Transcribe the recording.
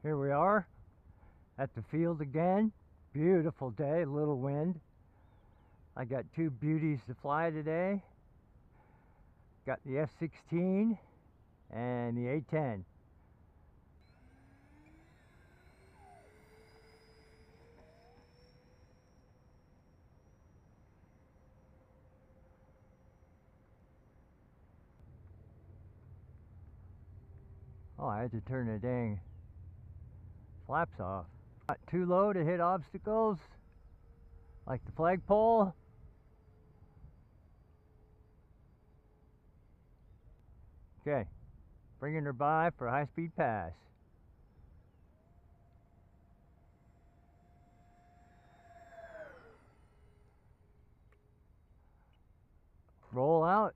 Here we are at the field again. Beautiful day, a little wind. I got two beauties to fly today. Got the F-16 and the A-10. Oh, I had to turn the dang flaps off. Not too low to hit obstacles like the flagpole. Okay, bringing her by for a high-speed pass. Roll out.